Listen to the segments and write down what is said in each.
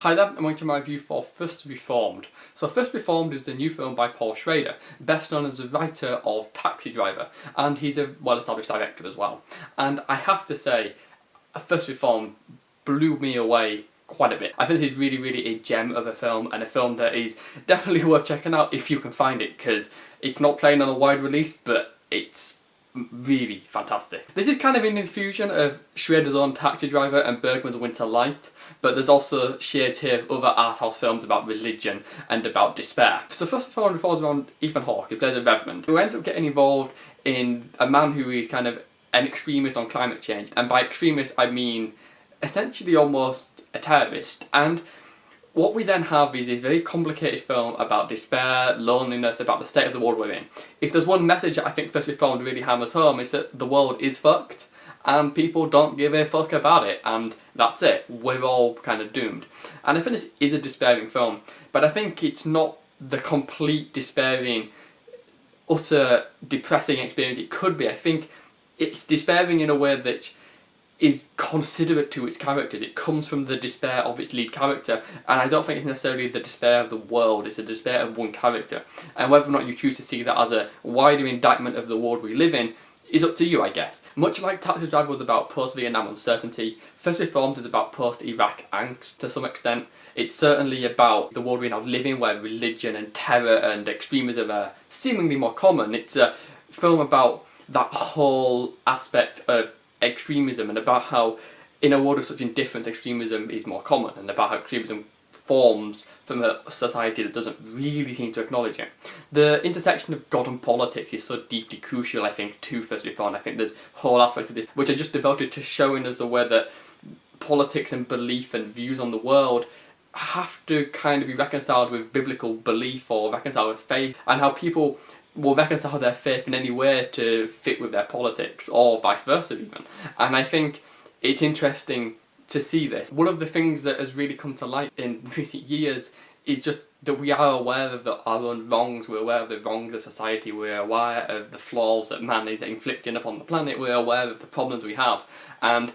Hi there, I'm going to my review for First Reformed. So First Reformed is the new film by Schrader, best known as the writer of Taxi Driver, and he's a well-established director as well. And I have to say, First Reformed blew me away quite a bit. I think this is really a gem of a film, and a film that is definitely worth checking out if you can find it, because it's not playing on a wide release, but it's really fantastic. This is kind of an infusion of Schrader's own Taxi Driver and Bergman's Winter Light, but there's also shades here of other art house films about religion and about despair. So First of all, it revolves around Ethan Hawke, who plays a reverend, who ends up getting involved in a man who is kind of an extremist on climate change, and by extremist I mean essentially almost a terrorist. And what we then have is this very complicated film about despair, loneliness, about the state of the world we're in. If there's one message that I think First Reformed really hammers home, is that the world is fucked and people don't give a fuck about it, and that's it. We're all kind of doomed. And I think this is a despairing film, but I think it's not the complete despairing, utter depressing experience it could be. I think it's despairing in a way that is considerate to its characters. It comes from the despair of its lead character, and I don't think it's necessarily the despair of the world, it's the despair of one character. And whether or not you choose to see that as a wider indictment of the world we live in is up to you, I guess. Much like Taxi Driver was about post-Vietnam uncertainty, First Reformed is about post-Iraq angst to some extent. It's certainly about the world we now live in, where religion and terror and extremism are seemingly more common. It's a film about that whole aspect of extremism, and about how in a world of such indifference extremism is more common, and about how extremism forms from a society that doesn't really seem to acknowledge it. The intersection of God and politics is so deeply crucial, I think, to First Reformed. I think there's whole aspects of this which are just devoted to showing us the way that politics and belief and views on the world have to kind of be reconciled with biblical belief or reconciled with faith, and how people will reconcile their faith in any way to fit with their politics, or vice versa even. And I think it's interesting to see this. One of the things that has really come to light in recent years is just that we are aware of our own wrongs, we're aware of the wrongs of society, we're aware of the flaws that man is inflicting upon the planet, we're aware of the problems we have. And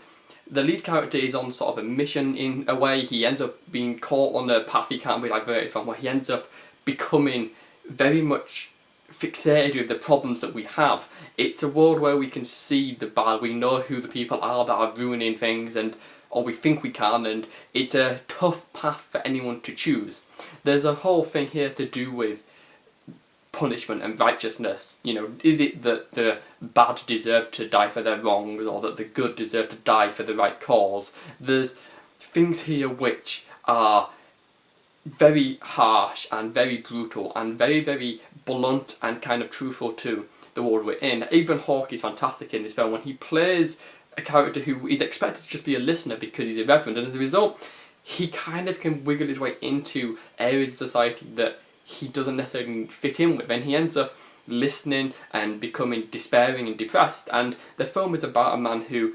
the lead character is on sort of a mission in a way. He ends up being caught on a path he can't be diverted from, where he ends up becoming very much fixated with the problems that we have. It's a world where we can see the bad, we know who the people are that are ruining things, and or we think we can, and it's a tough path for anyone to choose. There's a whole thing here to do with punishment and righteousness. You know, is it that the bad deserve to die for their wrongs, or that the good deserve to die for the right cause? There's things here which are very harsh and very brutal and very blunt and kind of truthful to the world we're in. Ethan Hawke is fantastic in this film when he plays a character who is expected to just be a listener because he's a reverend, and as a result he kind of can wiggle his way into areas of society that he doesn't necessarily fit in with, and he ends up listening and becoming despairing and depressed. And the film is about a man who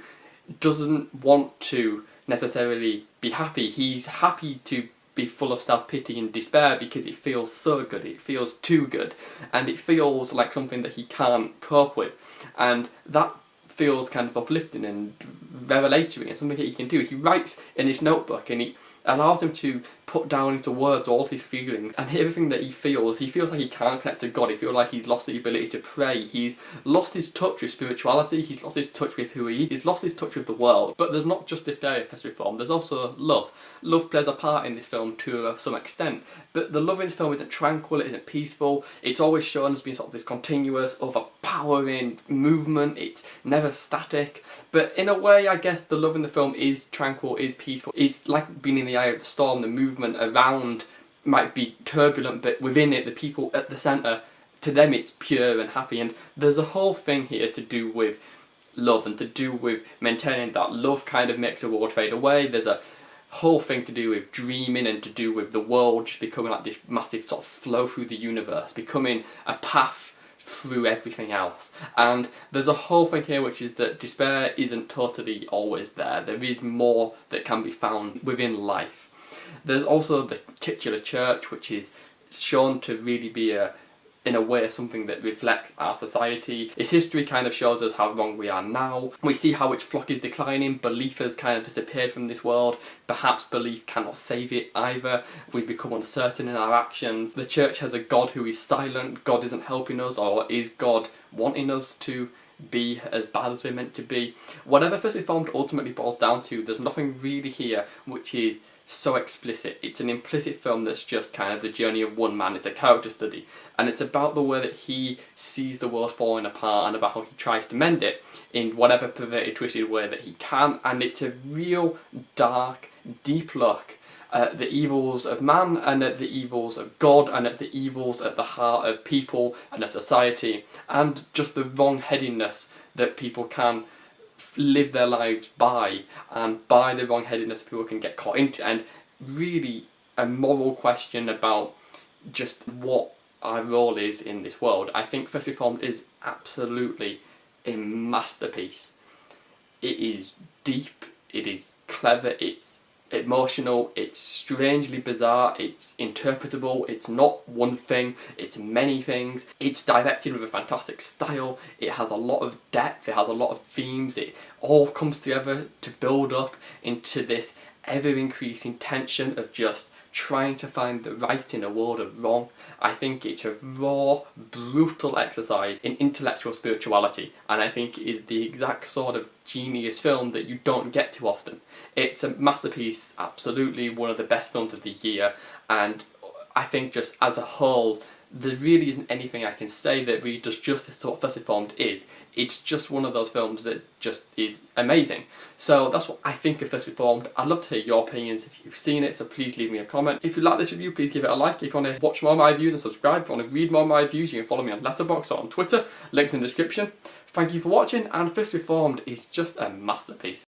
doesn't want to necessarily be happy. He's happy to be full of self-pity and despair because it feels so good, it feels too good, and it feels like something that he can't cope with, and that feels kind of uplifting and revelatory and something that he can do. He writes in his notebook, and he allows him to put down into words all his feelings and everything that he feels. He feels like he can't connect to God, he feels like he's lost the ability to pray, he's lost his touch with spirituality, he's lost his touch with who he is, he's lost his touch with the world. But there's not just despair in First Reformed, there's also love. Love plays a part in this film to some extent, but the love in this film isn't tranquil, it isn't peaceful, it's always shown as being sort of this continuous, overpowering movement, it's never static. But in a way, I guess the love in the film is tranquil, is peaceful, it's like being in the eye of the storm. The movement around might be turbulent, but within it, the people at the centre, to them it's pure and happy. And there's a whole thing here to do with love, and to do with maintaining that love kind of makes the world fade away. There's a whole thing to do with dreaming, and to do with the world just becoming like this massive sort of flow through the universe, becoming a path through everything else. And there's a whole thing here which is that despair isn't totally always there. There is more that can be found within life. There's also the titular church, which is shown to really be a in a way something that reflects our society. Its history kind of shows us how wrong we are now. We see how its flock is declining, belief has kind of disappeared from this world, perhaps belief cannot save it either, we've become uncertain in our actions. The church has a God who is silent, God isn't helping us, or is God wanting us to be as bad as we're meant to be? Whatever First Reformed ultimately boils down to, there's nothing really here which is so explicit. It's an implicit film that's just kind of the journey of one man. It's a character study, and it's about the way that he sees the world falling apart and about how he tries to mend it in whatever perverted, twisted way that he can. And it's a real dark, deep look at the evils of man and at the evils of God and at the evils at the heart of people and of society, and just the wrong-headedness that people can live their lives by, and by the wrong-headedness people can get caught into, and really a moral question about just what our role is in this world. I think First Reformed is absolutely a masterpiece. It is deep, it is clever, it's emotional, it's strangely bizarre, it's interpretable, it's not one thing, it's many things. It's directed with a fantastic style, it has a lot of depth, it has a lot of themes, it all comes together to build up into this ever-increasing tension of just trying to find the right in a world of wrong. I think it's a raw, brutal exercise in intellectual spirituality, and I think it is the exact sort of genius film that you don't get too often. It's a masterpiece, absolutely one of the best films of the year, and I think just as a whole, there really isn't anything I can say that really does justice to what First Reformed is. It's just one of those films that just is amazing. So that's what I think of First Reformed. I'd love to hear your opinions if you've seen it, so please leave me a comment. If you like this review, please give it a like. If you want to watch more of my reviews and subscribe, if you want to read more of my reviews, you can follow me on Letterboxd or on Twitter. Links in the description. Thank you for watching, and First Reformed is just a masterpiece.